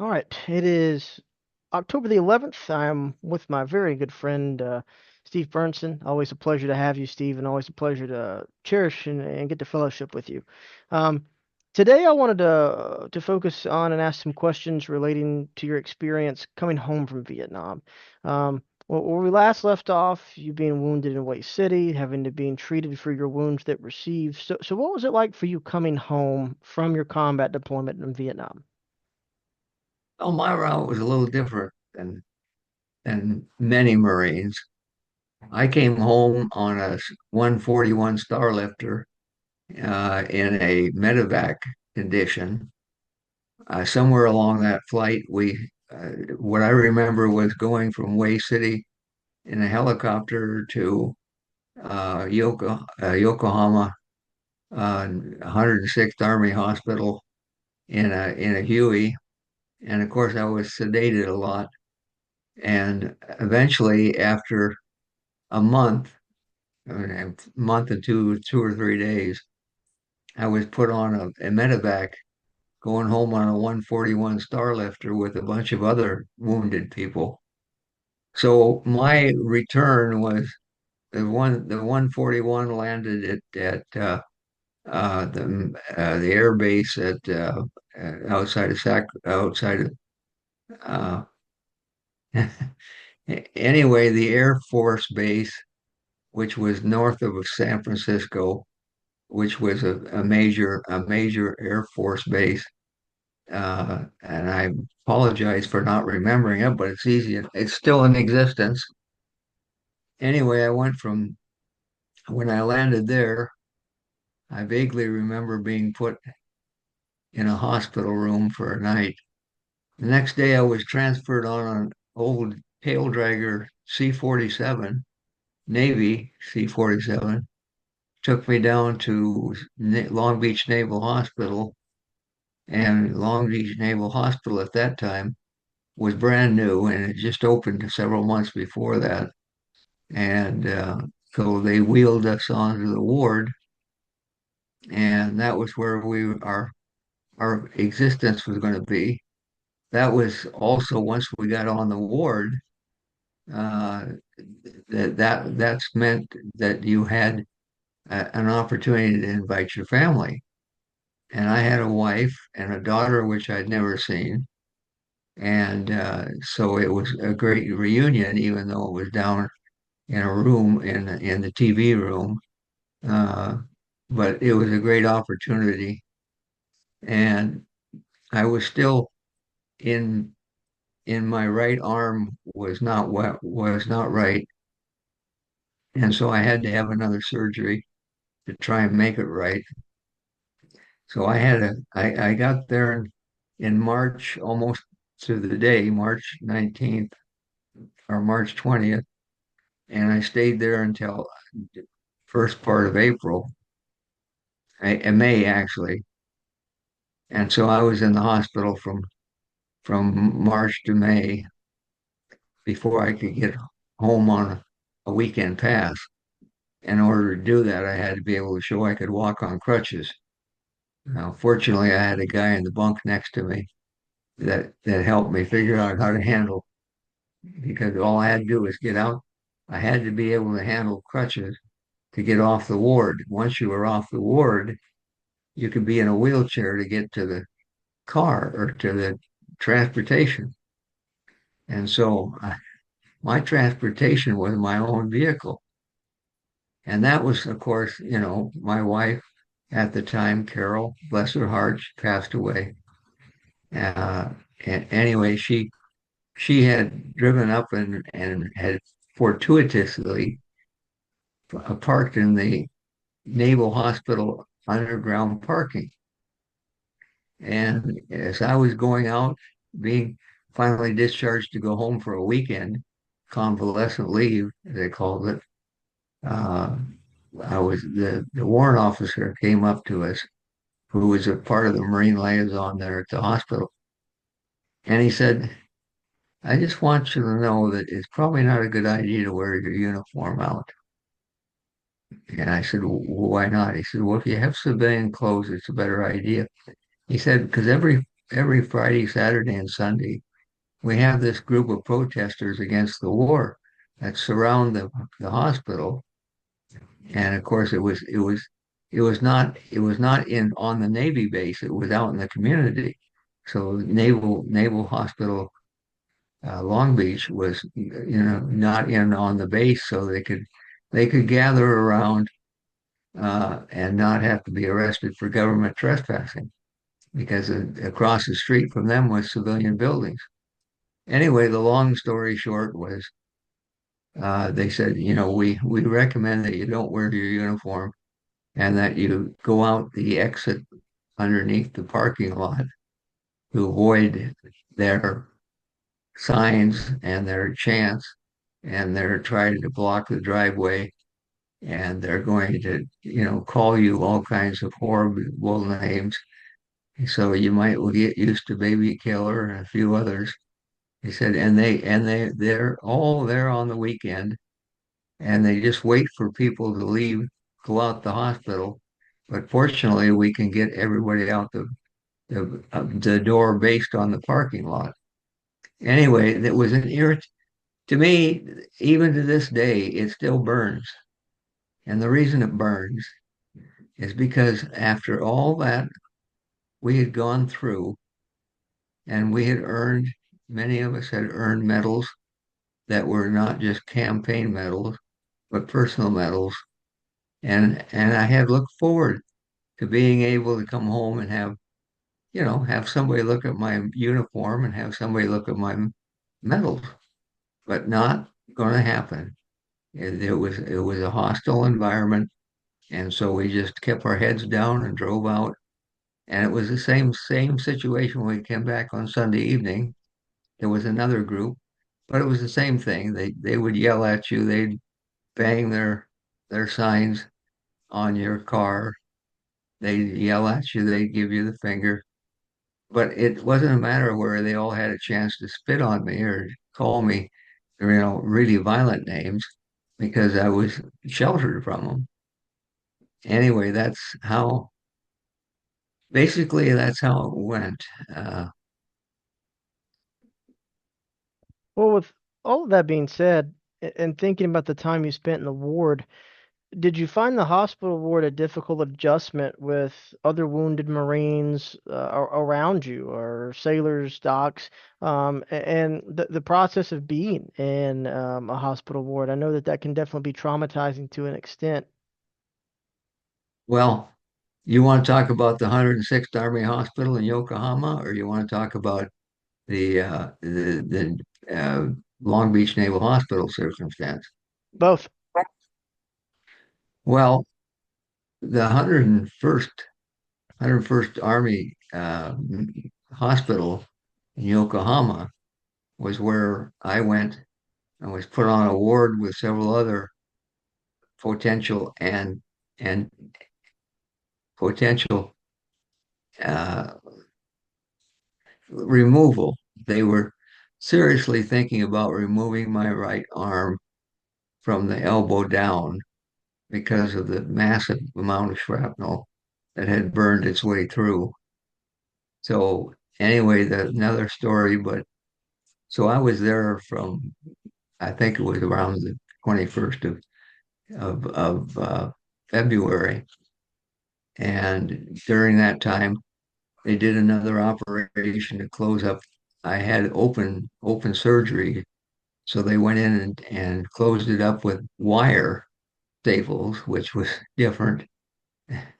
All right, it is October the 11th. I'm with my very good friend, Steve Bernston. Always a pleasure to have you, Steve, and always a pleasure to cherish and get to fellowship with you. Um, Today, I wanted to focus on and ask some questions relating to your experience coming home from Vietnam. Where we last left off, you being wounded in Way City, having to being treated for your wounds that received. So what was it like for you coming home from your combat deployment in Vietnam? Oh, my route was a little different than many Marines. I came home on a 141 Starlifter in a medevac condition. Somewhere along that flight, what I remember was going from Way City in a helicopter to Yokohama, 106th Army Hospital in a Huey, and of course I was sedated a lot. And eventually, after a month, I mean, a month and 2 or 3 days, I was put on a medevac going home on a 141 Starlifter with a bunch of other wounded people. So my return was the 141 landed at the air base outside of uh, anyway, the Air Force base, which was north of San Francisco, which was a major Air Force base. And I apologize for not remembering it, but it's easy. It's still in existence. Anyway, I went from when I landed there, I vaguely remember being put in a hospital room for a night. The next day, I was transferred on an old tail dragger C-47, Navy C-47, took me down to Long Beach Naval Hospital. And Long Beach Naval Hospital at that time was brand new and it just opened several months before that. And so they wheeled us onto the ward, and that was where our existence was going to be. That was also once we got on the ward, uh, that's meant that you had an opportunity to invite your family. And I had a wife and a daughter, which I'd never seen. And so it was a great reunion, even though it was down in a room in the TV room. Uh, but it was a great opportunity, and I was still in my right arm was not right, and so I had to have another surgery to try and make it right. So I got there in March, almost to the day, March 19th or March 20th, and I stayed there until first part of April, May actually. And so I was in the hospital from March to May before I could get home on a weekend pass. In order to do that, I had to be able to show I could walk on crutches. Now, fortunately, I had a guy in the bunk next to me that helped me figure out how to handle because all I had to do was get out. I had to be able to handle crutches to get off the ward. Once you were off the ward, you could be in a wheelchair to get to the car or to the transportation. And so my transportation was my own vehicle. And that was, of course, my wife at the time, Carol, bless her heart, she passed away. Uh, anyway, she had driven up and had fortuitously parked in the Naval Hospital underground parking. And as I was going out, being finally discharged to go home for a weekend, convalescent leave, they called it, uh, the warrant officer came up to us, who was a part of the Marine liaison there at the hospital, and he said, "I just want you to know that it's probably not a good idea to wear your uniform out." And I said, "Why not?" He said, "Well, if you have civilian clothes, it's a better idea." He said, "Because every Friday, Saturday, and Sunday, we have this group of protesters against the war that surround the hospital. And of course, it was not in on the Navy base. It was out in the community. So Naval Hospital Long Beach was, not in on the base, so they could gather around and not have to be arrested for government trespassing because across the street from them was civilian buildings. Anyway, the long story short was they said, we recommend that you don't wear your uniform and that you go out the exit underneath the parking lot to avoid their signs and their chants, and they're trying to block the driveway, and they're going to, call you all kinds of horrible names. So you might get used to Baby Killer and a few others. He said, they're all there on the weekend, and they just wait for people to leave, go out the hospital. But fortunately, we can get everybody out the door based on the parking lot. Anyway, that was an irrit to me. Even to this day, it still burns, and the reason it burns is because after all that we had gone through, and we had earned, many of us had earned medals that were not just campaign medals, but personal medals, and I had looked forward to being able to come home and have somebody look at my uniform and have somebody look at my medals, but not going to happen. It was a hostile environment, and so we just kept our heads down and drove out. And it was the same situation when we came back on Sunday evening. There was another group, but it was the same thing. They would yell at you. They'd bang their signs on your car. They'd yell at you. They'd give you the finger. But it wasn't a matter where they all had a chance to spit on me or call me, really violent names because I was sheltered from them. Anyway, that's how it went. Well, with all of that being said, and thinking about the time you spent in the ward, did you find the hospital ward a difficult adjustment with other wounded Marines around you, or sailors, docs, and the process of being in a hospital ward? I know that that can definitely be traumatizing to an extent. Well, you want to talk about the 106th Army Hospital in Yokohama, or you want to talk about the Long Beach Naval Hospital circumstance? Both. Well, the 101st Army Hospital in Yokohama was where I went and was put on a ward with several other potential and potential uh, removal. They were seriously thinking about removing my right arm from the elbow down because of the massive amount of shrapnel that had burned its way through. So anyway, another story, but so I was there from, I think it was around the 21st of February, and during that time they did another operation to close up. I had open surgery, so they went in and closed it up with wire staples, which was different.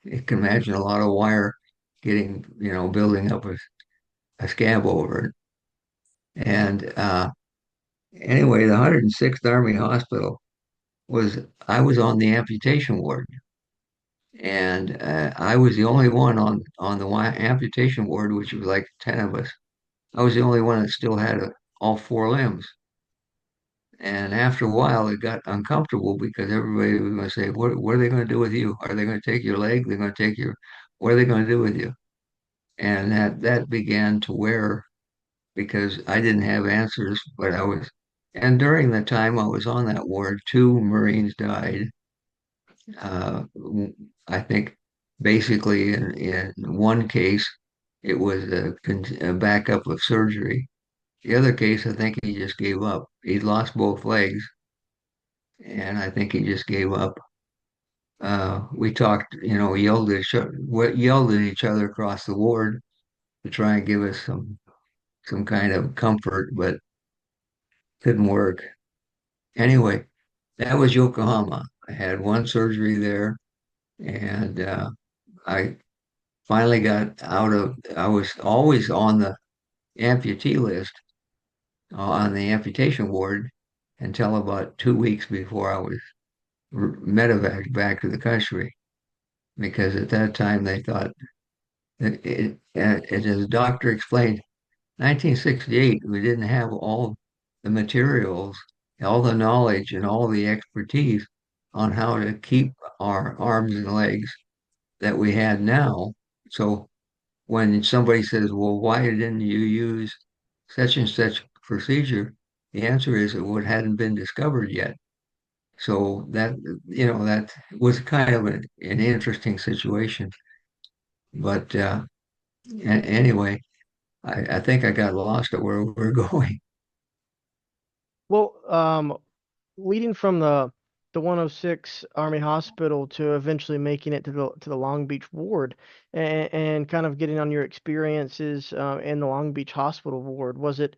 You can imagine a lot of wire getting, building up a scab over it. And anyway, the 106th Army Hospital I was on the amputation ward, and I was the only one on the amputation ward, which was like 10 of us. I was the only one that still had all four limbs. And after a while, it got uncomfortable because everybody was going to say, what are they going to do with you? Are they going to take your leg? They're going to take what are they going to do with you? And that began to wear because I didn't have answers, and during the time I was on that ward, two Marines died. Uh, I think basically in one case, it was a backup of surgery. The other case, I think he just gave up. He'd lost both legs, and I think he just gave up. We talked, yelled at each other across the ward to try and give us some kind of comfort, but couldn't work. Anyway, that was Yokohama. I had one surgery there, and I finally got out of. I was always on the amputee list on the amputation ward until about 2 weeks before I was medevaced back to the country. Because at that time they thought, as the doctor explained, 1968, we didn't have all the materials, all the knowledge, and all the expertise on how to keep our arms and legs that we had now. So when somebody says, well, why didn't you use such and such procedure? The answer is it hadn't been discovered yet. So that was kind of an interesting situation. But anyway, I think I got lost at where we're going. Well, leading from the 106 Army Hospital to eventually making it to the Long Beach ward, and kind of getting on your experiences in the Long Beach Hospital ward. Was it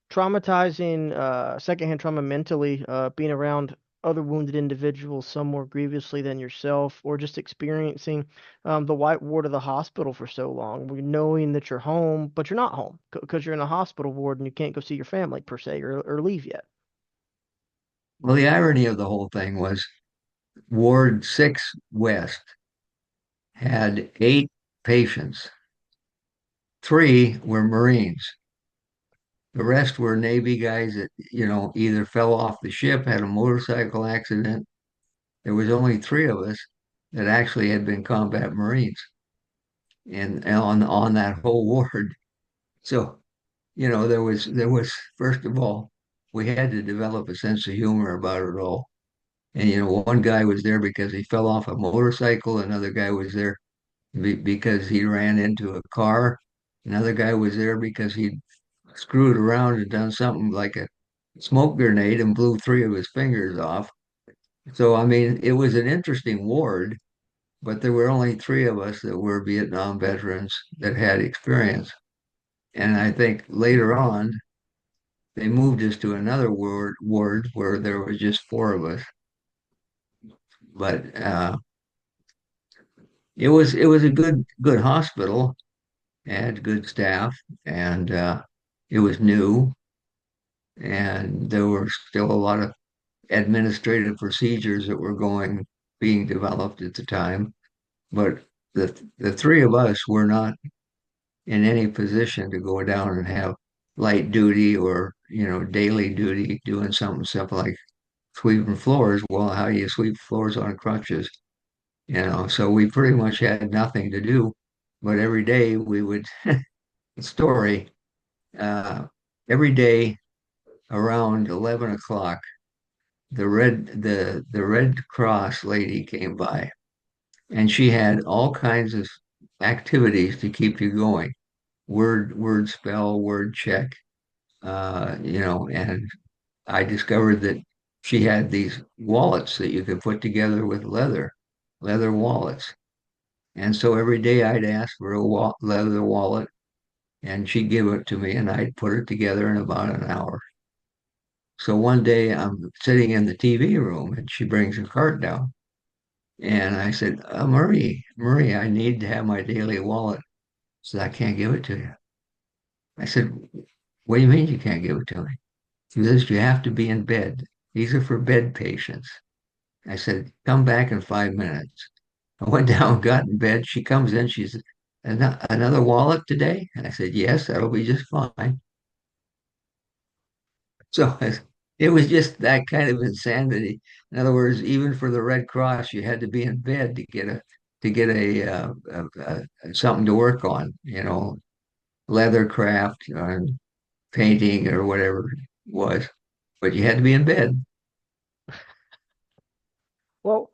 traumatizing, secondhand trauma mentally, being around other wounded individuals, some more grievously than yourself, or just experiencing the white ward of the hospital for so long, knowing that you're home, but you're not home because you're in a hospital ward and you can't go see your family per se or leave yet? Well, the irony of the whole thing was Ward 6 West had 8 patients. 3 were Marines. The rest were Navy guys that, either fell off the ship, had a motorcycle accident. There was only 3 of us that actually had been combat Marines and on that whole ward. So, there was first of all, we had to develop a sense of humor about it all. And one guy was there because he fell off a motorcycle. Another guy was there because he ran into a car. Another guy was there because he screwed around and done something like a smoke grenade and blew 3 of his fingers off. So, I mean, it was an interesting ward, but there were only 3 of us that were Vietnam veterans that had experience. And I think later on, they moved us to another ward where there was just 4 of us. But it was a good hospital, had good staff, and it was new, and there were still a lot of administrative procedures that were being developed at the time. But the 3 of us were not in any position to go down and have light duty or daily duty doing something simple like sweeping floors. Well, how do you sweep floors on crutches? So we pretty much had nothing to do, but every day we would story uh, every day around 11 o'clock, the Red Cross lady came by, and she had all kinds of activities to keep you going. Word spell, word check, and I discovered that she had these wallets that you could put together with leather wallets. And so every day I'd ask for a leather wallet, and she'd give it to me, and I'd put it together in about an hour. So one day I'm sitting in the TV room, and she brings her cart down, and I said, Marie, I need to have my daily wallet. She said, I can't give it to you. I said, what do you mean you can't give it to me? She says, you have to be in bed. These are for bed patients. I said, come back in 5 minutes. I went down, got in bed. She comes in. She said, another wallet today? And I said, yes, that'll be just fine. So it was just that kind of insanity. In other words, even for the Red Cross, you had to be in bed to get something to work on, leather craft or painting or whatever it was. But you had to be in bed. Well,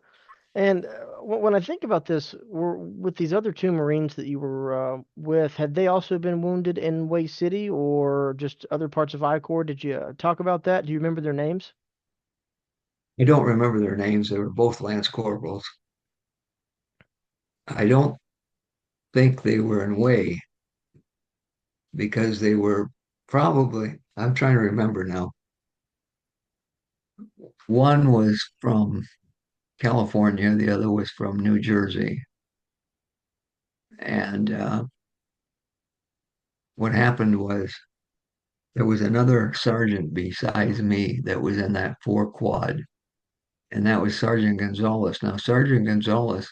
and when I think about this, with these other two Marines that you were with, had they also been wounded in Way City or just other parts of I Corps? Did you talk about that? Do you remember their names? I don't remember their names. They were both lance corporals. I don't think they were in Way because they were probably, I'm trying to remember now. One was from California, the other was from New Jersey. And what happened was there was another sergeant besides me that was in that four quad, and that was Sergeant Gonzalez. Now, Sergeant Gonzalez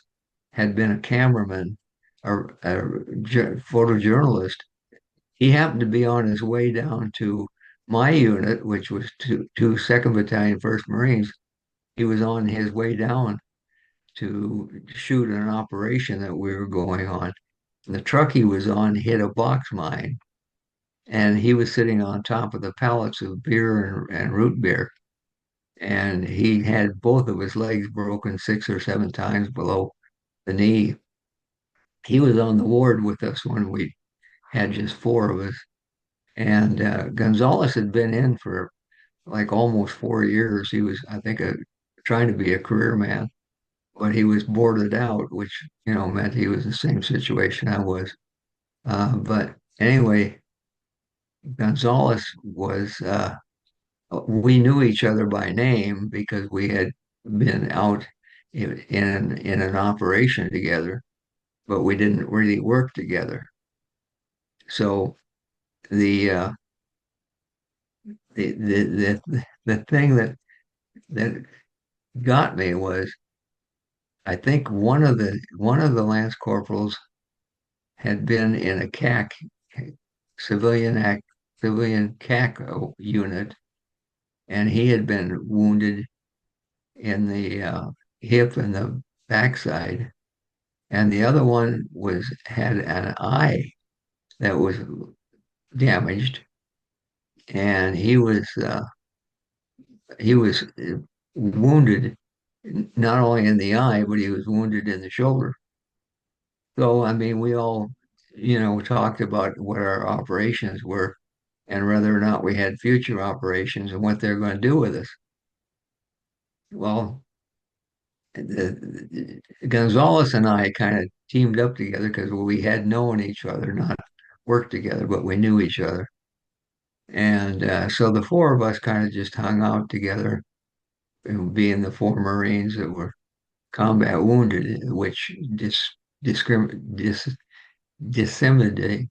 had been a cameraman, a photojournalist. He happened to be on his way down to my unit, which was 2nd Battalion, 1st Marines. He was on his way down to shoot an operation that we were going on. And the truck he was on hit a box mine, and he was sitting on top of the pallets of beer and root beer. And he had both of his legs broken 6 or 7 times below the knee. He was on the ward with us when we had just four of us. And Gonzalez had been in for like almost 4 years. He was, I think, trying to be a career man, but he was boarded out, which, meant he was the same situation I was. But anyway, Gonzalez was, we knew each other by name because we had been out in an operation together, but we didn't really work together. So the uh, the thing that got me was I think one of the lance corporals had been in a civilian act civilian CAC unit, and he had been wounded in the hip and the backside, and the other one had an eye that was damaged, and he was wounded not only in the eye, but he was wounded in the shoulder. So I mean, we all, talked about what our operations were and whether or not we had future operations and what they're going to do with us. Well, Gonzalez and I kind of teamed up together because we had known each other, not worked together, but we knew each other. And so the four of us kind of just hung out together, being the four Marines that were combat wounded, which disseminated.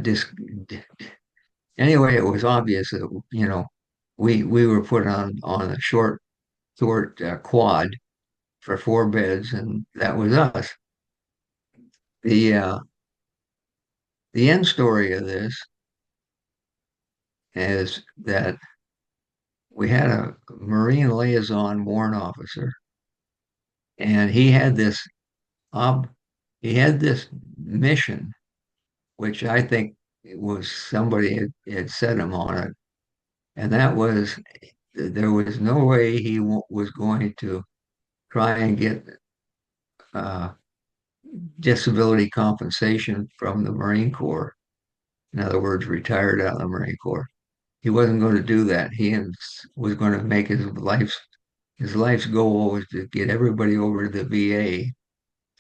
Dis, anyway, it was obvious that we were put on a short quad for 4 beds, and that was us. The uh, the end story of this is that we had a Marine liaison warrant officer, and ob he had this mission, which I think it was somebody had set him on it, and that was there was no way he was going to try and get uh, disability compensation from the Marine Corps. In other words, retired out of the Marine Corps. He wasn't going to do that. Was going to make his life's goal was to get everybody over to the VA.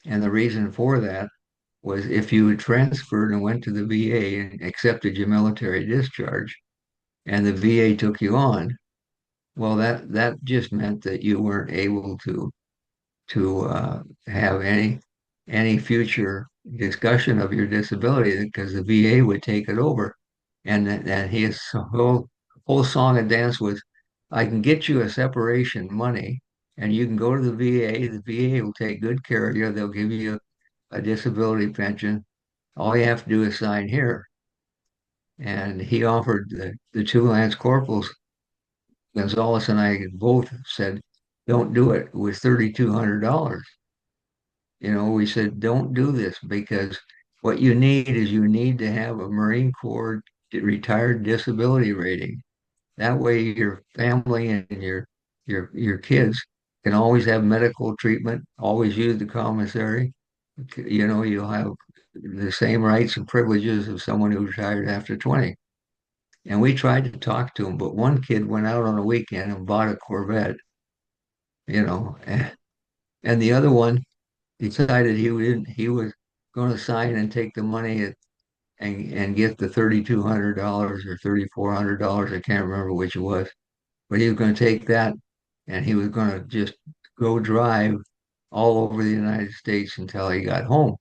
And the reason for that was if you had transferred and went to the VA and accepted your military discharge, and the VA took you on, well, that just meant that you weren't able to have any future discussion of your disability because the VA would take it over. And his whole song and dance was, I can get you a separation money and you can go to the VA. The VA will take good care of you. They'll give you a disability pension. All you have to do is sign here. And he offered the two lance corporals, Gonzalez and I both said, don't do it. It was $3,200. We said, don't do this because what you need to have a Marine Corps retired disability rating. That way your family and your kids can always have medical treatment, always use the commissary. You'll have the same rights and privileges of someone who retired after 20. And we tried to talk to him, but one kid went out on a weekend and bought a Corvette, and the other one decided he was going to sign and take the money and get the $3,200 or $3,400. I can't remember which it was, but he was going to take that and he was going to just go drive all over the United States until he got home.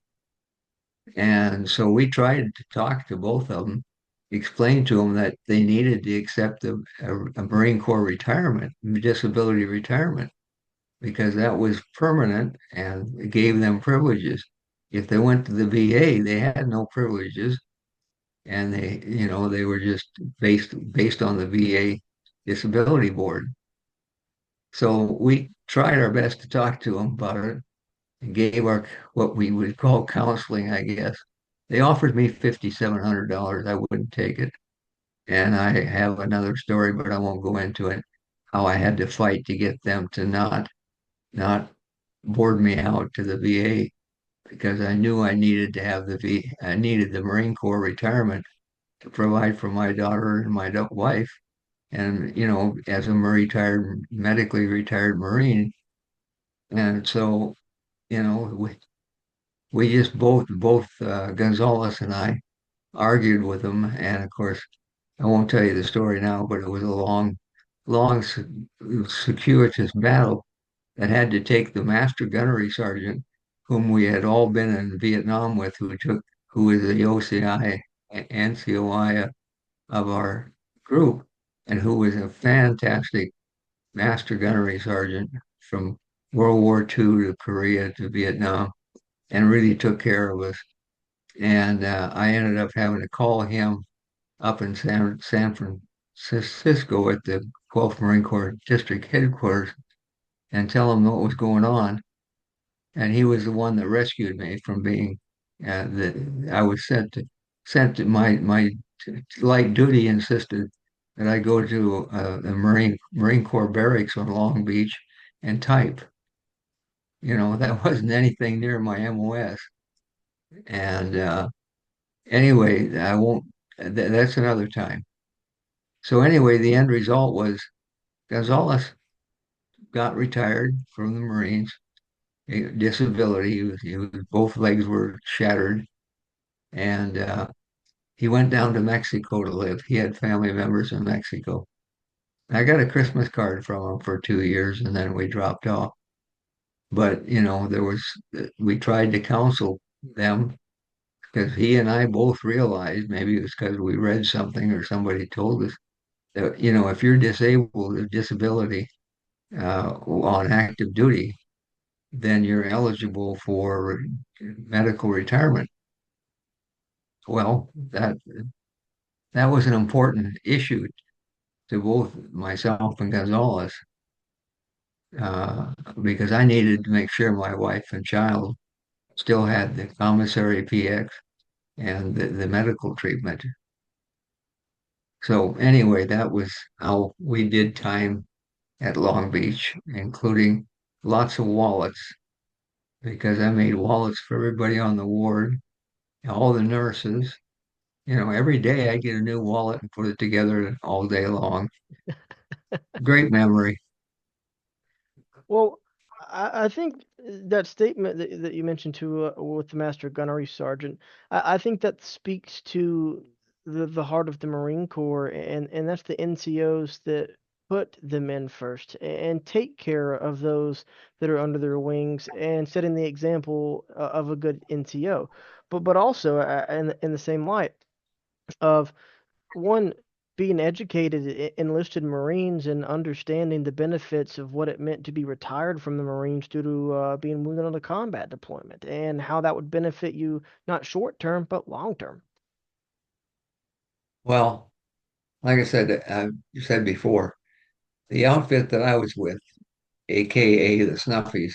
And so we tried to talk to both of them, explain to them that they needed to accept a Marine Corps retirement, disability retirement, because that was permanent and it gave them privileges. If they went to the VA, they had no privileges, and they were just based on the VA disability board. So we tried our best to talk to them about it and gave our what we would call counseling, I guess. They offered me $5,700. I wouldn't take it. And I have another story, but I won't go into it, how I had to fight to get them to not board me out to the VA because I knew I needed the Marine Corps retirement to provide for my daughter and my wife. And, as a medically retired Marine. And so, we just both Gonzalez and I argued with them. And of course, I won't tell you the story now, but it was a long, circuitous battle that had to take the master gunnery sergeant, whom we had all been in Vietnam with, who was the OCI, NCOI of our group, and who was a fantastic master gunnery sergeant from World War II to Korea to Vietnam, and really took care of us. And I ended up having to call him up in San Francisco at the 12th Marine Corps District Headquarters and tell him what was going on. And he was the one that rescued me from being that I was sent to my light duty insisted that I go to the Marine Corps barracks on Long Beach and type. That wasn't anything near my MOS. And anyway, I won't. That's another time. So anyway, the end result was Gonzalez got retired from the Marines. Disability. Both legs were shattered, and he went down to Mexico to live. He had family members in Mexico. I got a Christmas card from him for 2 years, and then we dropped off. But we tried to counsel them because he and I both realized maybe it was because we read something or somebody told us that if you're disabled with disability on active duty, then you're eligible for medical retirement. Well, that was an important issue to both myself and Gonzalez because I needed to make sure my wife and child still had the commissary PX and the medical treatment. So anyway, that was how we did time at Long Beach, including lots of wallets because I made wallets for everybody on the ward, all the nurses. Every day I get a new wallet and put it together all day long. Great memory. Well, I think that statement that you mentioned too with the Master Gunnery Sergeant, I think that speaks to the heart of the Marine Corps, and that's the NCOs that put the men first and take care of those that are under their wings and setting the example of a good NCO. But also in the same light of one being educated enlisted Marines and understanding the benefits of what it meant to be retired from the Marines due to being wounded on a combat deployment and how that would benefit you not short term but long term. Well, like I said before, the outfit that I was with, AKA the Snuffies,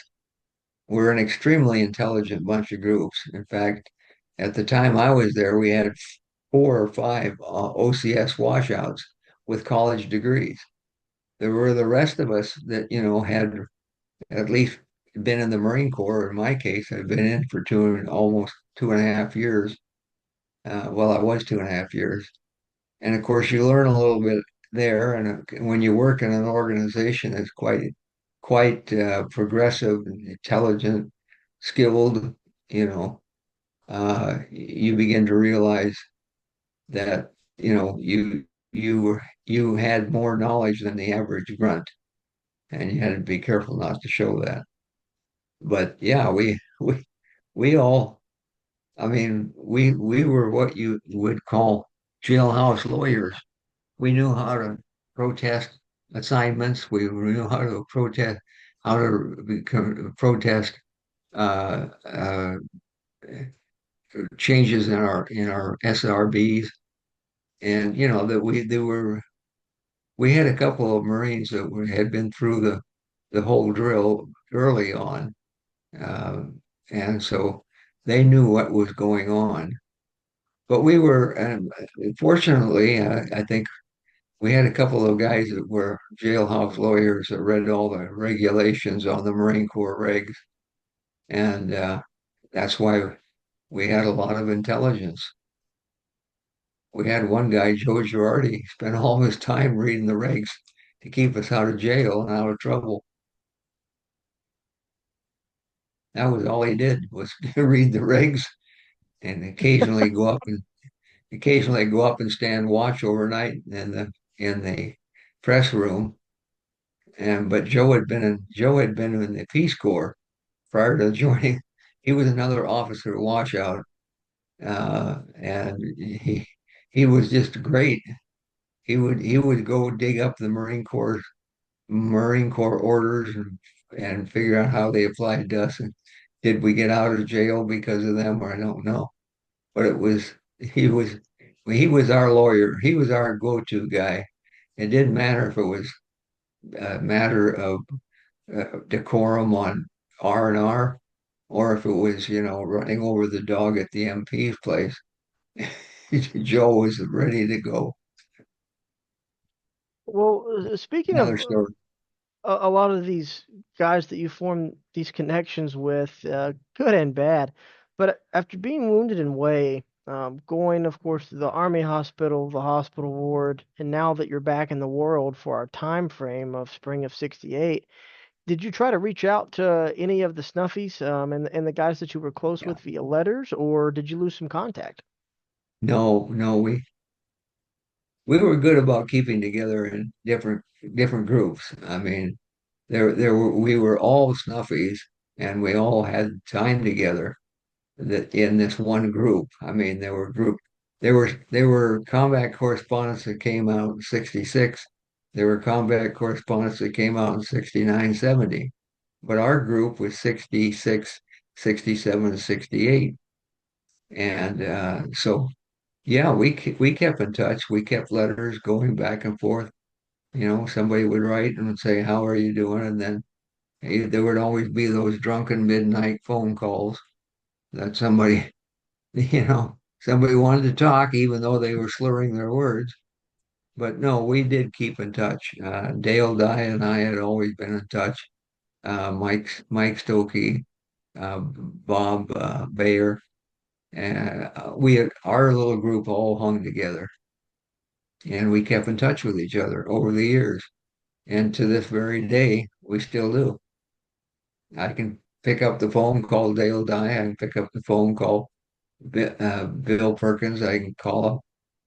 were an extremely intelligent bunch of groups. In fact, at the time I was there, we had 4 or 5 OCS washouts with college degrees. There were the rest of us that, had at least been in the Marine Corps. In my case, I've been in for almost 2.5 years. Well, I was 2.5 years. And of course, you learn a little bit there. And when you work in an organization that's quite progressive, intelligent, skilled, you know, you begin to realize that you had more knowledge than the average grunt, and you had to be careful not to show that. But yeah, we all, I mean, we were what you would call jailhouse lawyers. We knew how to protest assignments. We knew how to protest uh, uh, changes in our SRBs, and that we had a couple of Marines that had been through the whole drill early on, uh, and so they knew what was going on. But we were, fortunately, I think we had a couple of guys that were jailhouse lawyers that read all the regulations on the Marine Corps regs, and that's why we had a lot of intelligence. We had one guy, Joe Girardi, spent all his time reading the regs to keep us out of jail and out of trouble. That was all he did was read the regs and occasionally go up and stand watch overnight in the press room. And but Joe had been in the Peace Corps prior to joining. He was another officer washout, and he was just great. He would go dig up the Marine Corps orders and figure out how they applied to us. And did we get out of jail because of them? I don't know. But he was our lawyer. He was our go-to guy. It didn't matter if it was a matter of decorum on R&R or if it was, running over the dog at the MP's place. Joe was ready to go. Well, speaking of Another story. a lot of these guys that you form these connections with, good and bad. But after being wounded in Way, going, of course, to the Army hospital, the hospital ward, and now that you're back in the world for our time frame of spring of '68, did you try to reach out to any of the Snuffies, and the guys that you were close Yeah. with via letters, or did you lose some contact? No, no, we were good about keeping together in different groups. I mean, we were all snuffies and we all had time together that in this one group. I mean, there were combat correspondents that came out in 66. There were combat correspondents that came out in 69, 70. But our group was 66, 67, 68. And so yeah, we kept in touch. We kept letters going back and forth. Somebody would write and would say, "How are you doing?" And then there would always be those drunken midnight phone calls that somebody wanted to talk, even though they were slurring their words. But no, we did keep in touch. Dale Dye and I had always been in touch. Mike Stokey, Bob Bayer, and our little group all hung together, and we kept in touch with each other over the years. And to this very day, we still do. I can pick up the phone, call Dale Dye. I can pick up the phone, call Bill Perkins. I can call,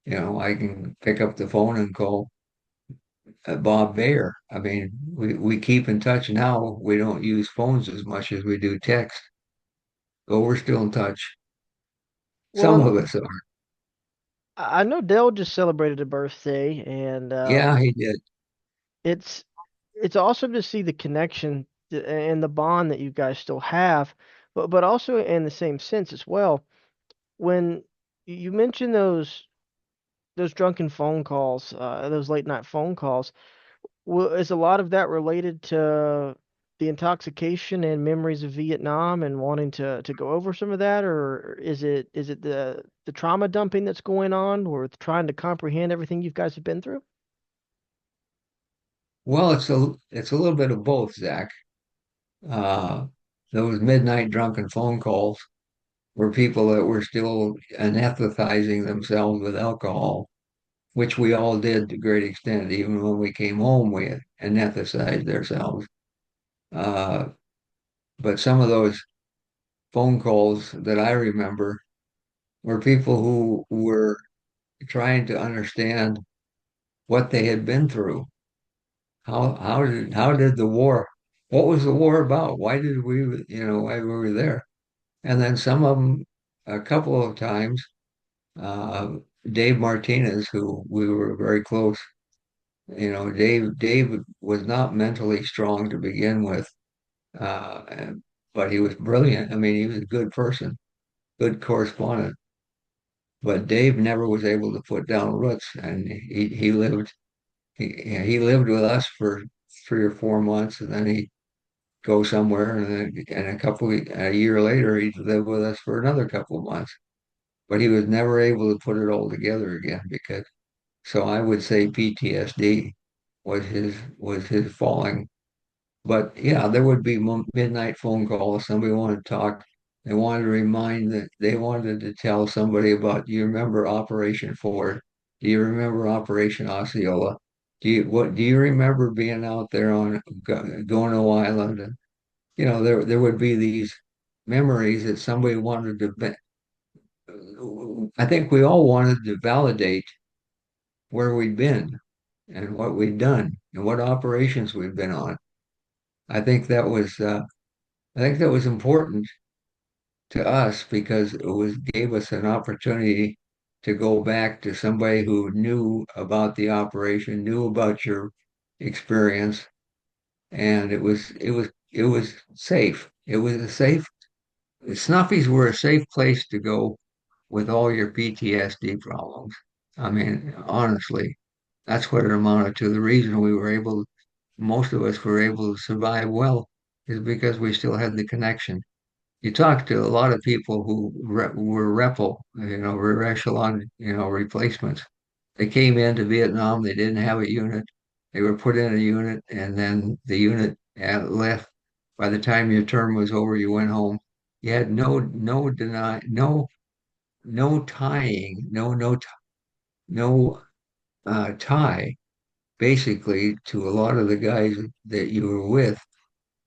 I can pick up the phone and call Bob Bayer. I mean, we keep in touch now. We don't use phones as much as we do text, but we're still in touch. Well, Some and of us are. I know Dell just celebrated a birthday, and Yeah, he did. it's it's awesome to see the connection and the bond that you guys still have, but also in the same sense as well. When you mention those drunken phone calls, those late night phone calls, is a lot of that related to the intoxication and memories of Vietnam and wanting to go over some of that, or is it the trauma dumping that's going on, or trying to comprehend everything you guys have been through? Well, it's a little bit of both, Zach. Uh, those midnight drunken phone calls were people that were still anesthetizing themselves with alcohol, which we all did to a great extent. Even when we came home, we anesthetized ourselves. Uh, but some of those phone calls that I remember were people who were trying to understand what they had been through. How did the war? What was the war about? Why did we, why were we there? And then some of them, a couple of times, uh, Dave Martinez, who we were very close. Dave was not mentally strong to begin with, but he was brilliant. I mean, he was a good person, good correspondent. But Dave never was able to put down roots, and he lived with us for 3 or 4 months, and then he go somewhere, and a year later he'd live with us for another couple of months. But he was never able to put it all together again because. So I would say PTSD was his falling. But yeah, there would be midnight phone calls. Somebody wanted to talk. They wanted to remind that they wanted to tell somebody about, do you remember Operation Ford? Do you remember Operation Osceola? Do you remember being out there on Gono Island? And there would be these memories that somebody wanted to. I think we all wanted to validate where we'd been and what we'd done and what operations we've been on. I think that was uh, I think that was important to us because it was gave us an opportunity to go back to somebody who knew about the operation, knew about your experience, and it was safe. It was a safe. Snuffies were a safe place to go with all your PTSD problems. I mean, honestly, that's what it amounted to. The reason most of us were able to survive well is because we still had the connection. You talk to a lot of people who were rear echelon, replacements. They came into Vietnam, they didn't have a unit. They were put in a unit, and then the unit left. By the time your term was over, you went home. You had no tying, no tie basically to a lot of the guys that you were with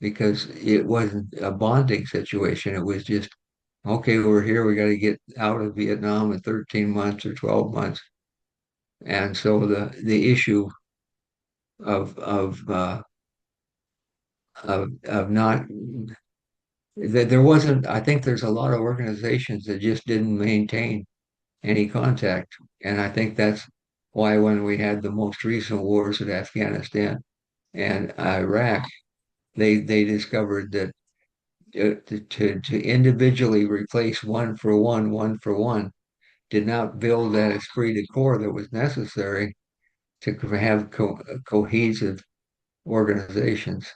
because it wasn't a bonding situation. It was just, okay, we're here. We got to get out of Vietnam in 13 months or 12 months. And so the issue of of uh, of not that there wasn't. I think there's a lot of organizations that just didn't maintain any contact, and I think that's why when we had the most recent wars in Afghanistan and Iraq, they discovered that to individually replace one for one, did not build that esprit de corps that was necessary to have cohesive organizations.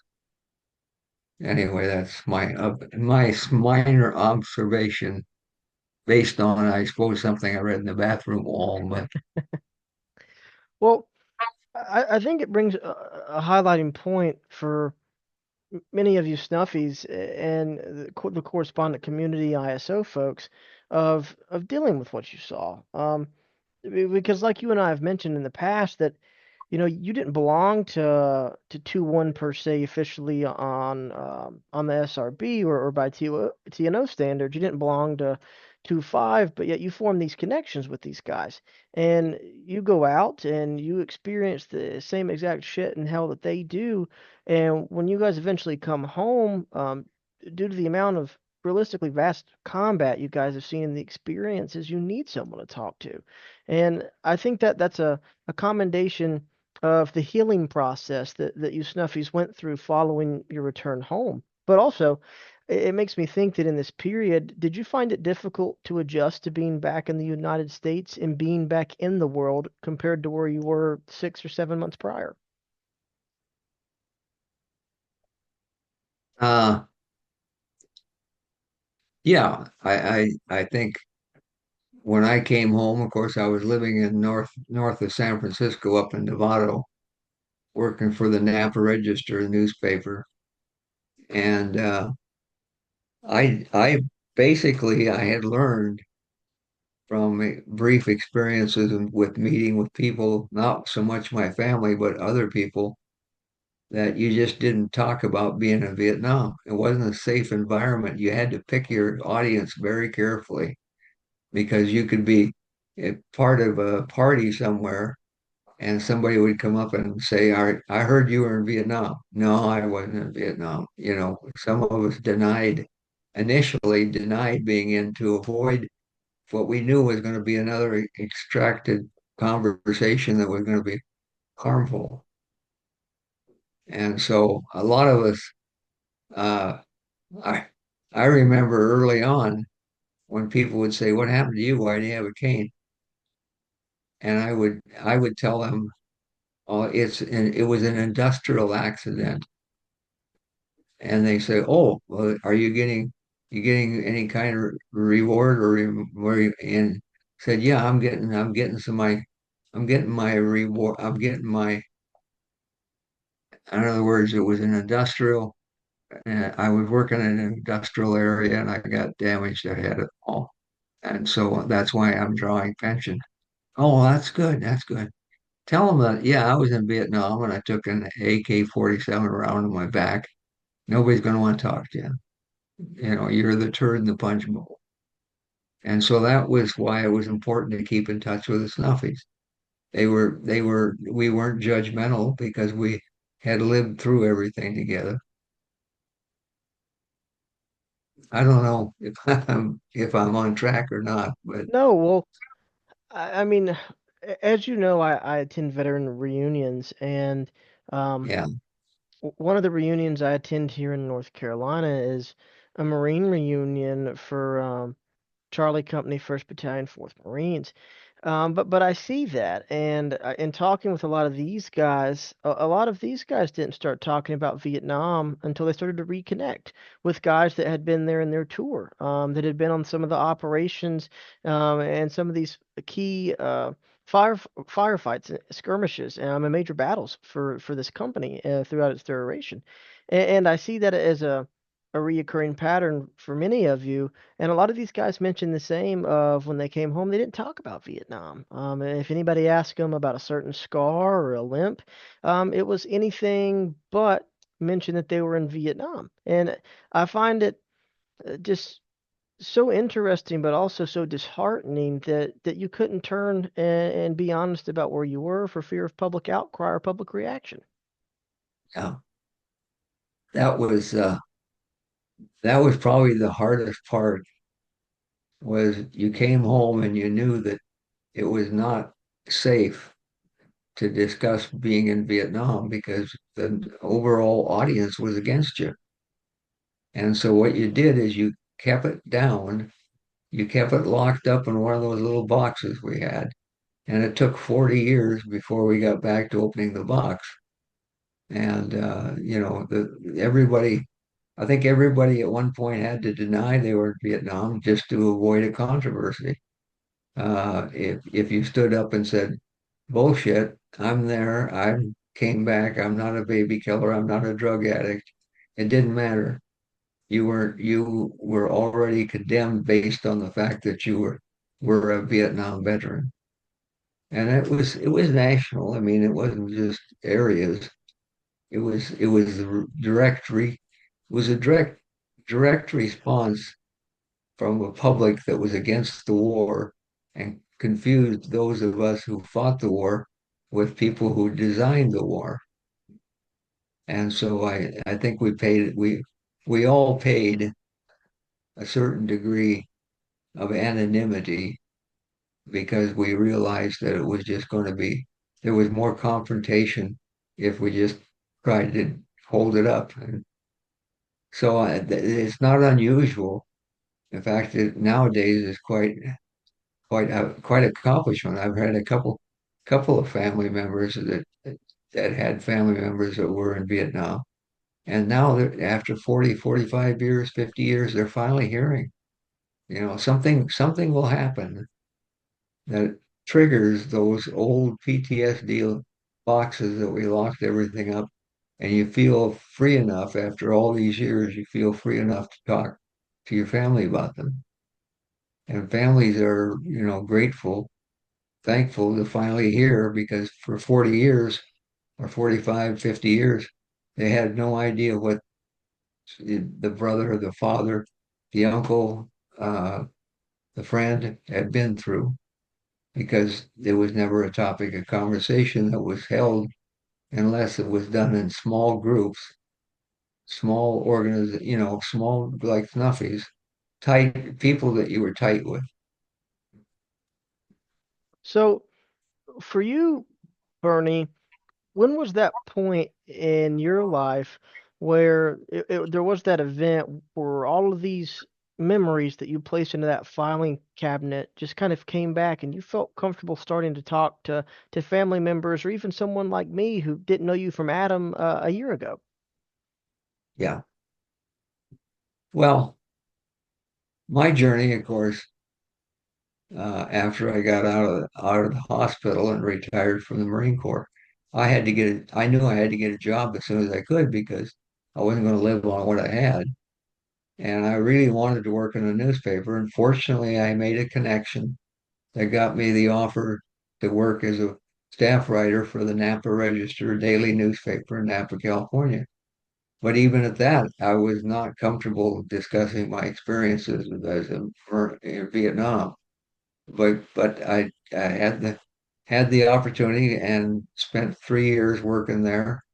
Anyway, that's my minor observation based on, I suppose, something I read in the bathroom wall. But Well, I think it brings a highlighting point for many of you snuffies and the correspondent community ISO folks of dealing with what you saw. Because like you and I have mentioned in the past that you didn't belong to 2-1 per se officially on the SRB or by TNO standards. You didn't belong to 2-5, but yet you form these connections with these guys. And you go out and you experience the same exact shit and hell that they do. And when you guys eventually come home, due to the amount of realistically vast combat you guys have seen in the experiences, you need someone to talk to. And I think that that's a commendation of the healing process that you Snuffies went through following your return home. But also, it makes me think that in this period, did you find it difficult to adjust to being back in the United States and being back in the world compared to where you were 6 or 7 months prior? uh, yeah, I think when I came home, of course, I was living in north of San Francisco, up in Nevada, working for the Napa Register newspaper. And I basically I had learned from brief experiences with meeting with people, not so much my family, but other people, that you just didn't talk about being in Vietnam. It wasn't a safe environment. You had to pick your audience very carefully because you could be a part of a party somewhere and somebody would come up and say, I heard you were in Vietnam. No, I wasn't in Vietnam. You know, some of us initially denied being in to avoid what we knew was going to be another extracted conversation that was going to be harmful. And so a lot of us, uh, I, I remember early on when people would say, "What happened to you? Why do you have a cane?" And I would tell them, "Oh, it was an industrial accident." And they say, "Oh, well, are you getting any kind of reward or and said, "Yeah, I'm getting I'm getting my reward. I'm getting my." In other words, it was an industrial. I was working in an industrial area, and I got damaged. I had it all, and so that's why I'm drawing pension. Oh, that's good. That's good. Tell them that, yeah, I was in Vietnam and I took an AK-47 round in my back. Nobody's going to want to talk to you. You know, you're the turd in the punch bowl. And so that was why it was important to keep in touch with the Snuffies. We weren't judgmental because we had lived through everything together. I don't know if I'm on track or not, but No, well, I mean, as you know, I attend veteran reunions, and um, yeah, one of the reunions I attend here in North Carolina is a Marine reunion for Charlie Company, First Battalion, Fourth Marines. But I see that, and in talking with a lot of these guys, a lot of these guys didn't start talking about Vietnam until they started to reconnect with guys that had been there in their tour, that had been on some of the operations, and some of these key firefights, skirmishes, and major battles for this company throughout its duration. And I see that as a reoccurring pattern for many of you. And a lot of these guys mentioned the same of when they came home, they didn't talk about Vietnam. And if anybody asked them about a certain scar or a limp, it was anything but mention that they were in Vietnam. And I find it just so interesting, but also so disheartening that you couldn't turn and be honest about where you were for fear of public outcry or public reaction. yeah, that was uh, that was probably the hardest part was you came home and you knew that it was not safe to discuss being in Vietnam because the overall audience was against you. And so what you did is you kept it down, you kept it locked up in one of those little boxes we had. And it took 40 years before we got back to opening the box. And you know, I think everybody at one point had to deny they were in Vietnam just to avoid a controversy. If you stood up and said, "Bullshit, I'm there, I came back, I'm not a baby killer, I'm not a drug addict," it didn't matter. You were already condemned based on the fact that were a Vietnam veteran. And it was national. I mean, it wasn't just areas. It was the it was a direct response from a public that was against the war and confused those of us who fought the war with people who designed the war. And so I think we all paid a certain degree of anonymity because we realized that it was just going to be there was more confrontation if we just tried to hold it up. And so it's not unusual. In fact, nowadays is quite accomplishment. I've had a couple of family members that had family members that were in Vietnam. And now after 40, 45 years, 50 years, they're finally hearing, you know, something will happen that triggers those old PTSD boxes that we locked everything up. and you feel free enough after all these years, you feel free enough to talk to your family about them. And families are, grateful, thankful to finally hear because for 40 years or 45, 50 years, they had no idea what the brother, the father, the uncle, uh, the friend had been through because there was never a topic of conversation that was held unless it was done in small groups, small like snuffies, tight people that you were tight with. So for you, Bernie, when was that point in your life where there was that event where all of these memories that you placed into that filing cabinet just kind of came back and you felt comfortable starting to talk to family members or even someone like me who didn't know you from Adam a year ago? Yeah. Well, my journey, of course, after I got out of the hospital and retired from the Marine Corps, I knew I had to get a job as soon as I could because I wasn't going to live on what I had. And I really wanted to work in a newspaper. And fortunately, I made a connection that got me the offer to work as a staff writer for the Napa Register daily newspaper in Napa, California. But even at that, I was not comfortable discussing my experiences in Vietnam. But I had the opportunity and spent 3 years working there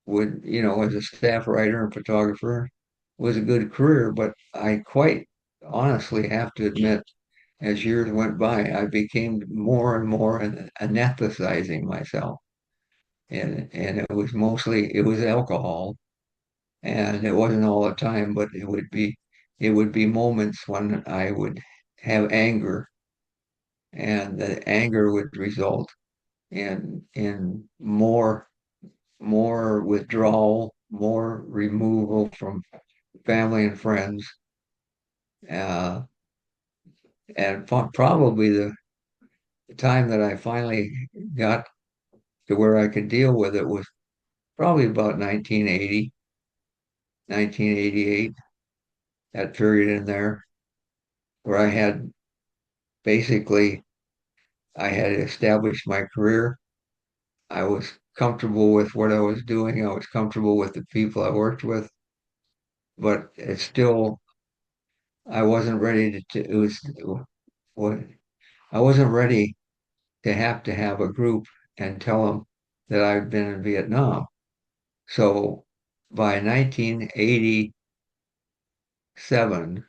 with, as a staff writer and photographer. It was a good career, but I quite honestly have to admit, as years went by, I became more and more anesthetizing myself. And it was alcohol, and it wasn't all the time, but it would be moments when I would have anger, and the anger would result in more withdrawal, more removal from family and friends, uh, and probably the time that I finally got to where I could deal with it was probably about 1980, 1988, that period in there where basically, I had established my career. I was comfortable with what I was doing. I was comfortable with the people I worked with, but it's still, I wasn't ready it was, what, I wasn't ready to have a group and tell them that I've been in Vietnam. So by 1987,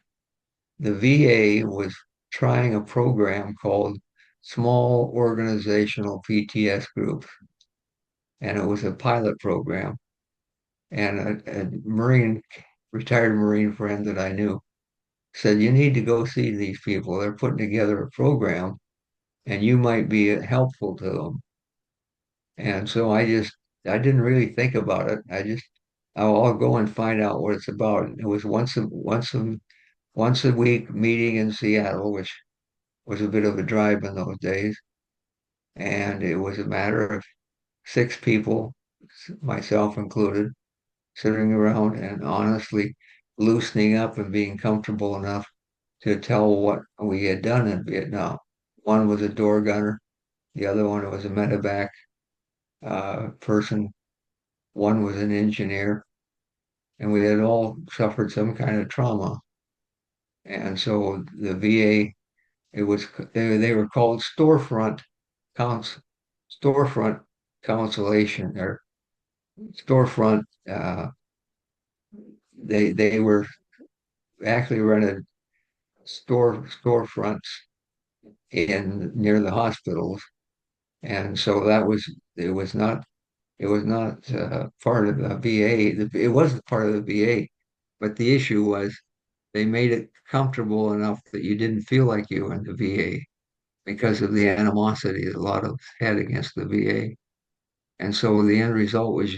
the VA was trying a program called Small Organizational PTS Groups, and it was a pilot program. And a retired Marine friend that I knew said, "You need to go see these people. They're putting together a program, and you might be helpful to them." And so I didn't really think about it. I'll go and find out what it's about. It was once a week meeting in Seattle, which was a bit of a drive in those days. And it was a matter of 6 people, myself included, sitting around and honestly loosening up and being comfortable enough to tell what we had done in Vietnam. One was a door gunner, the other one was a medevac person, one was an engineer, and we had all suffered some kind of trauma. And so the VA, they were called couns, storefront consolation or storefront. They were actually rented storefronts in near the hospitals, and so it was not part of the VA. It was part of the VA, but the issue was they made it comfortable enough that you didn't feel like you were in the VA because of the animosity that a lot of us had against the VA. And so the end result was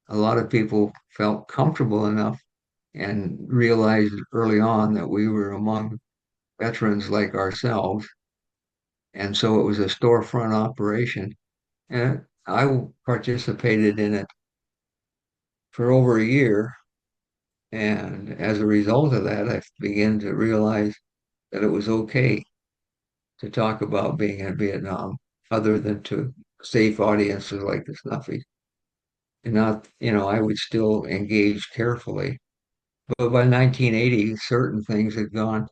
a lot of people felt comfortable enough and realized early on that we were among veterans like ourselves. And so it was a storefront operation. And I participated in it for over a year. And as a result of that, I began to realize that it was okay to talk about being in Vietnam, other than to safe audiences like the Snuffy. And not, I would still engage carefully. But by 1980, certain things had gone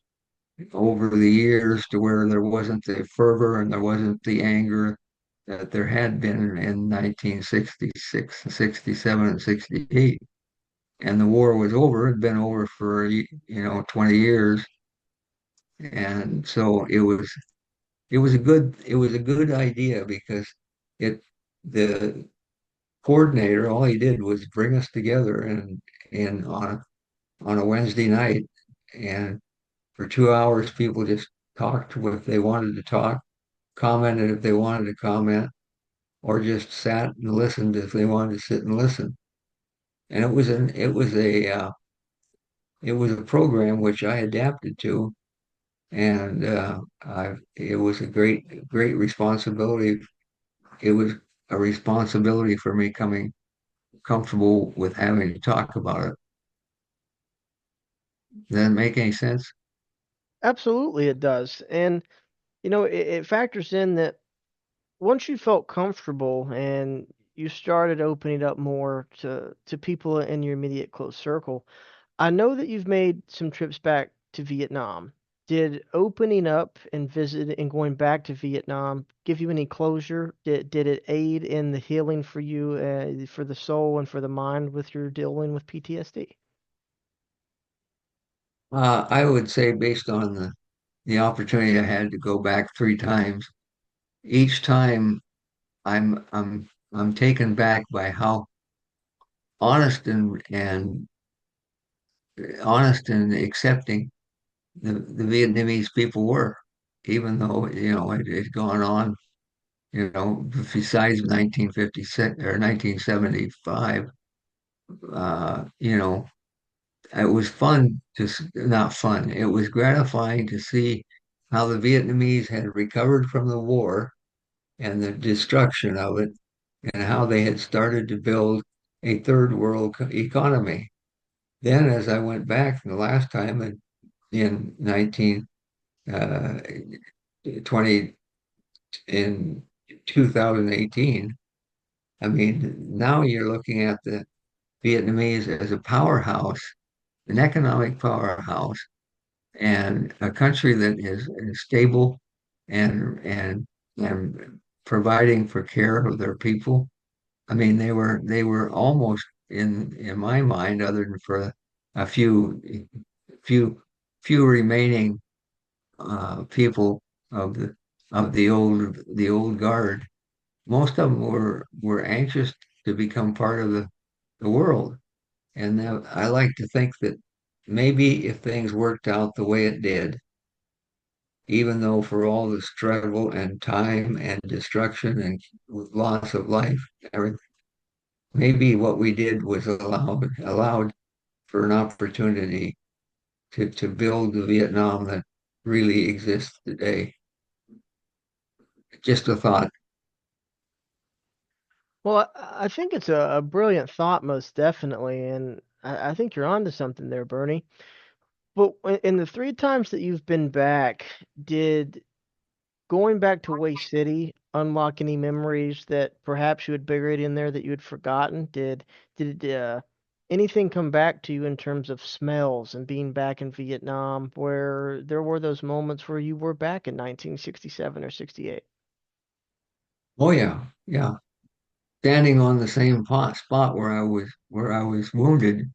over the years to where there wasn't the fervor and there wasn't the anger that there had been in 1966, 67, and 68. And the war was over. It had been over for, 20 years. And so it was a good idea because it the coordinator, all he did was bring us together and on a Wednesday night, and for 2 hours people just talked if they wanted to talk, commented if they wanted to comment, or just sat and listened if they wanted to sit and listen. And it was a program which I adapted to, and it was a great responsibility. It was a responsibility for me coming comfortable with having to talk about it. Does that make any sense? Absolutely, it does. And, it factors in that once you felt comfortable and you started opening up more to people in your immediate close circle, I know that you've made some trips back to Vietnam. Did opening up and visit and going back to Vietnam give you any closure? Did it aid in the healing for you, for the soul and for the mind with your dealing with PTSD? I would say based on the opportunity I had to go back 3 times, each time I'm taken back by how honest and honest and accepting the Vietnamese people were, even though it had gone on, besides 1956 or 1975. It was fun not fun. It was gratifying to see how the Vietnamese had recovered from the war and the destruction of it, and how they had started to build a third world economy. Then, as I went back the last time in 1920 in 2018, I mean, now you're looking at the Vietnamese as a powerhouse, an economic powerhouse, and a country that is stable and providing for care of their people. I mean, they were almost in my mind, other than for a few few remaining people of the old guard. Most of them were anxious to become part of the world. And I like to think that maybe if things worked out the way it did, even though for all the struggle and time and destruction and loss of life, everything, maybe what we did was allowed for an opportunity to build the Vietnam that really exists today. Just a thought. Well, I think it's a brilliant thought, most definitely, and I think you're onto something there, Bernie. But in the three times that you've been back, did going back to Way City unlock any memories that perhaps you had buried in there that you had forgotten? Did anything come back to you in terms of smells and being back in Vietnam, where there were those moments where you were back in 1967 or 68? Oh yeah, yeah. Standing on the same spot where I was wounded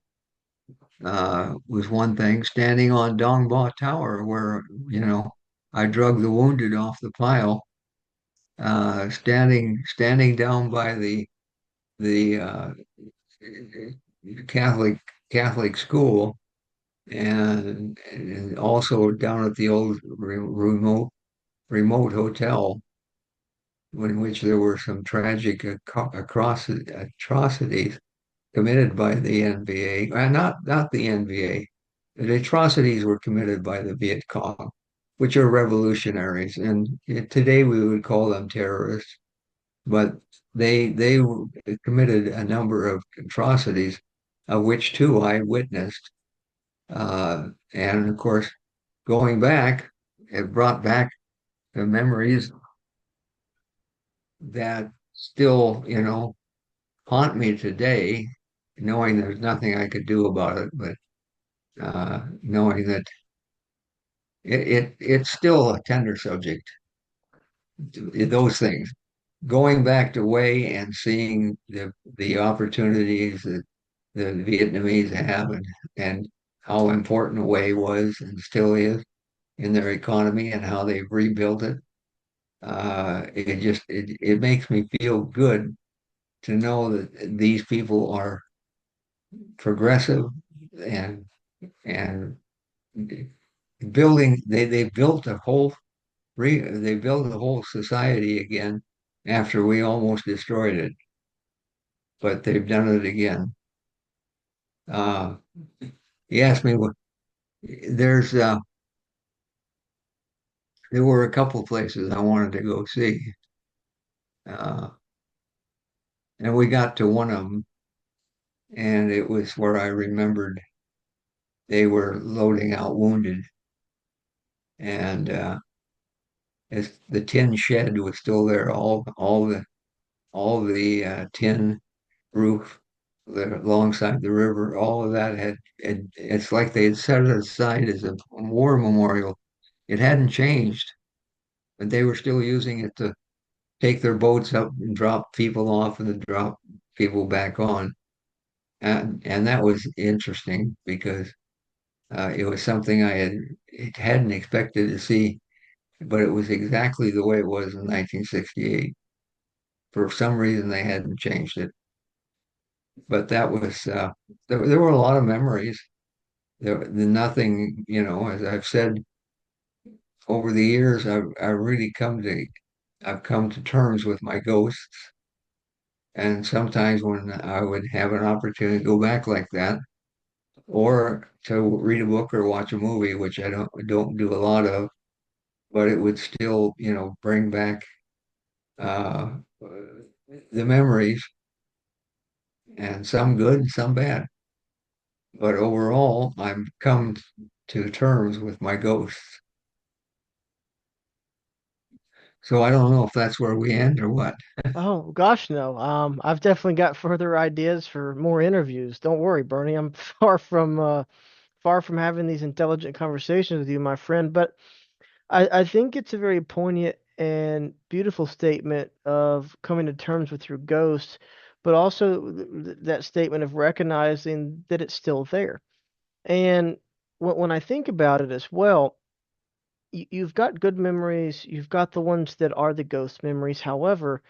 was one thing. Standing on Dong Ba Tower, where I drug the wounded off the pile. Standing down by the Catholic Catholic school, and also down at the old remote hotel, in which there were some tragic atrocities committed by the NVA. Not the NVA. The atrocities were committed by the Viet Cong, which are revolutionaries, and today we would call them terrorists. But they committed a number of atrocities of which two I witnessed. And of course, going back, it brought back the memories that still, haunt me today, knowing there's nothing I could do about it, but knowing that it's still a tender subject, those things. Going back to Way and seeing the opportunities that the Vietnamese have and how important Way was and still is in their economy and how they've rebuilt it. It makes me feel good to know that these people are progressive and and building they built a whole they built a whole society again after we almost destroyed it, but they've done it again. Uh, he asked me what there's there were a couple places I wanted to go see, uh, and we got to one of them, and it was where I remembered they were loading out wounded, and the tin shed was still there, all the tin roof alongside the river, all of that it's like they had set it aside as a war memorial. It hadn't changed, but they were still using it to take their boats up and drop people off and then drop people back on. And that was interesting because it was something hadn't expected to see, but it was exactly the way it was in 1968. For some reason, they hadn't changed it. But that was there were a lot of memories. Nothing, as I've said over the years, I've come to terms with my ghosts. And sometimes when I would have an opportunity to go back like that, or to read a book or watch a movie, which I don't do a lot of, but it would still, bring back uh, the memories, and some good and some bad. But overall, I've come to terms with my ghosts. So I don't know if that's where we end or what. Oh gosh, no. I've definitely got further ideas for more interviews. Don't worry, Bernie. I'm far from having these intelligent conversations with you, my friend. But I think it's a very poignant and beautiful statement of coming to terms with your ghost, but also that statement of recognizing that it's still there. And when I think about it as well, you've got good memories, you've got the ones that are the ghost memories. However,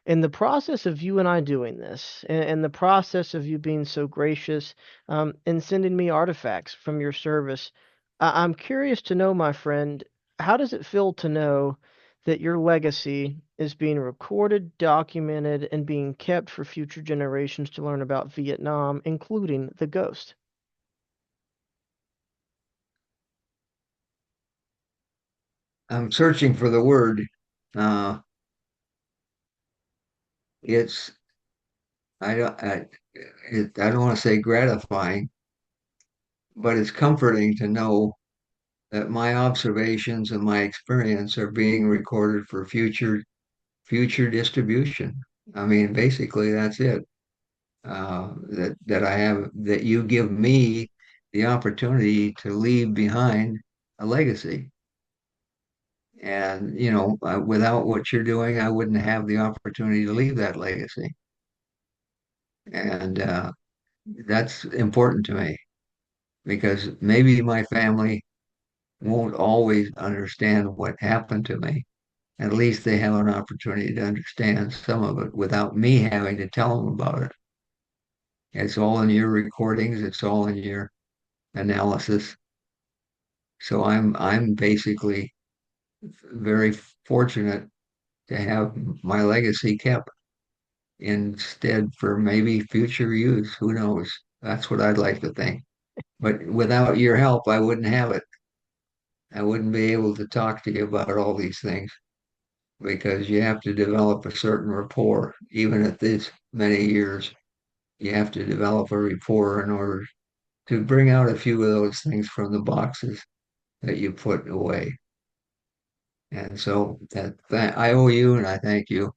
in the process of you and I doing this, and the process of you being so gracious, and sending me artifacts from your service, I'm curious to know, my friend, how does it feel to know that your legacy is being recorded, documented, and being kept for future generations to learn about Vietnam, including the Ghost? I'm searching for the word. Uh, it's I don't I don't want to say gratifying, but it's comforting to know that my observations and my experience are being recorded for future distribution. I mean, basically, that's it. That you give me the opportunity to leave behind a legacy. And, without what you're doing, I wouldn't have the opportunity to leave that legacy. And that's important to me because maybe my family won't always understand what happened to me. At least they have an opportunity to understand some of it without me having to tell them about it. It's all in your recordings, it's all in your analysis. So I'm basically very fortunate to have my legacy kept instead for maybe future use. Who knows? That's what I'd like to think. But without your help, I wouldn't have it. I wouldn't be able to talk to you about all these things because you have to develop a certain rapport, even at this many years. you have to develop a rapport in order to bring out a few of those things from the boxes that you put away. And so that I owe you and I thank you.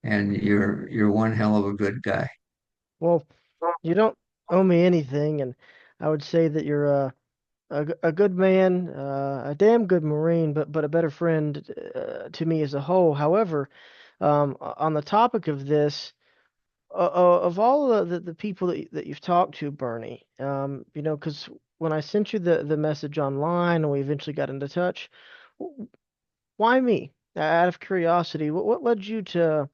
And you're one hell of a good guy. Well, you don't owe me anything, and I would say that you're a good man, a damn good Marine, but a better friend to me as a whole. However, on the topic of this, of all the people that you've talked to, Bernie, because when I sent you the message online and we eventually got into touch, why me? Out of curiosity, what led you to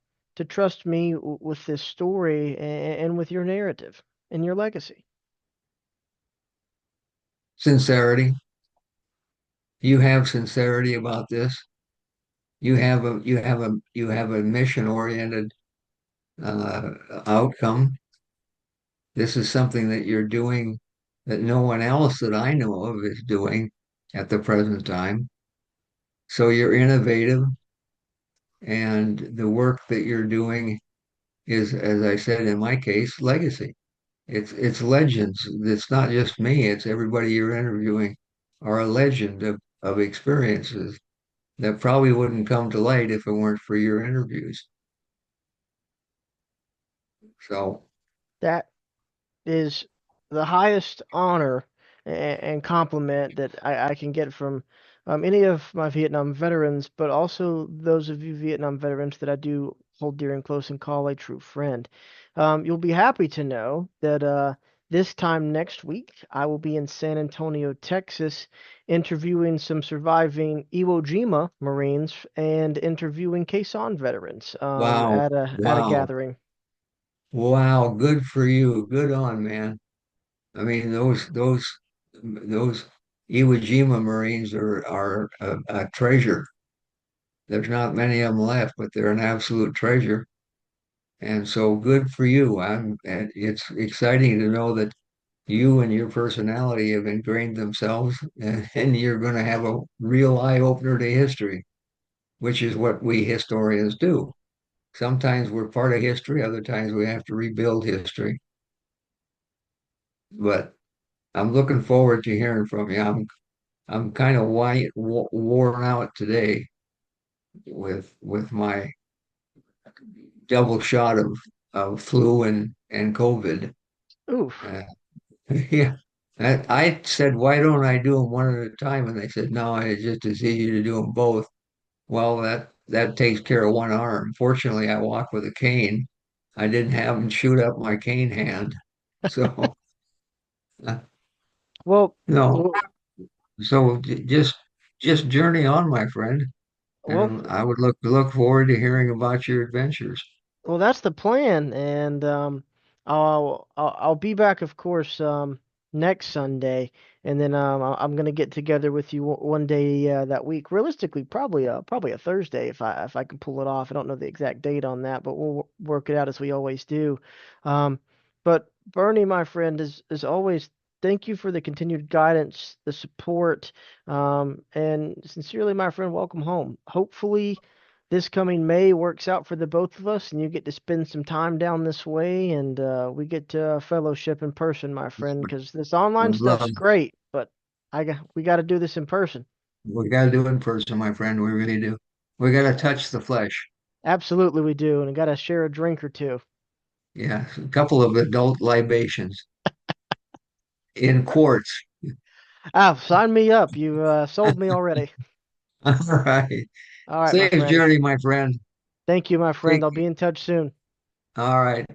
trust me with this story and with your narrative and your legacy? Sincerity. You have sincerity about this. You have a mission oriented outcome. This is something that you're doing that no one else that I know of is doing at the present time. So you're innovative, and the work that you're doing is, as I said in my case, legacy. It's legends. It's not just me, it's everybody you're interviewing are a legend of experiences that probably wouldn't come to light if it weren't for your interviews. So, That is the highest honor and compliment that I can get from any of my Vietnam veterans, but also those of you Vietnam veterans that I do hold dear and close and call a true friend. You'll be happy to know that this time next week, I will be in San Antonio, Texas, interviewing some surviving Iwo Jima Marines and interviewing Quezon veterans wow, at a wow, gathering. wow, good for you. Good on, man. I mean, those Iwo Jima Marines are a treasure. There's not many of them left, but they're an absolute treasure. And so good for you. And it's exciting to know that you and your personality have ingrained themselves, and you're going to have a real eye opener to history, which is what we historians do. Sometimes we're part of history, other times we have to rebuild history. But I'm looking forward to hearing from you. I'm kind of worn out today with my double shot of flu and COVID. Oof. Uh, yeah. I said, why don't I do them one at a time? And they said, no, it's just as easy to do them both. Well, that takes care of one arm. Fortunately, I walk with a cane. I didn't have them shoot up my cane hand. So, uh, Well, no. well, So just journey on, my friend. well, And I would look forward to hearing about your adventures. Well, that's the plan, and I'll be back, of course, next Sunday, and then I'm gonna get together with you one day that week. Realistically, probably a Thursday if I can pull it off. I don't know the exact date on that, but we'll work it out as we always do. Um, but Bernie, my friend, as always, thank you for the continued guidance, the support, and sincerely, my friend, welcome home. Hopefully this coming May works out for the both of us, and you get to spend some time down this way, and we get to fellowship in person, my friend, because this online Would love. stuff's great, but we got to do this in person. We got to do it in person, my friend. We really do. We got to touch the flesh. Absolutely, we do, and got to share a drink or two. Yeah, a couple of adult libations in quarts. Ah, sign me up. You sold me already. All right. All right, my Safe friend. journey, my friend. Thank you, my friend. Take, I'll be in touch soon. all right.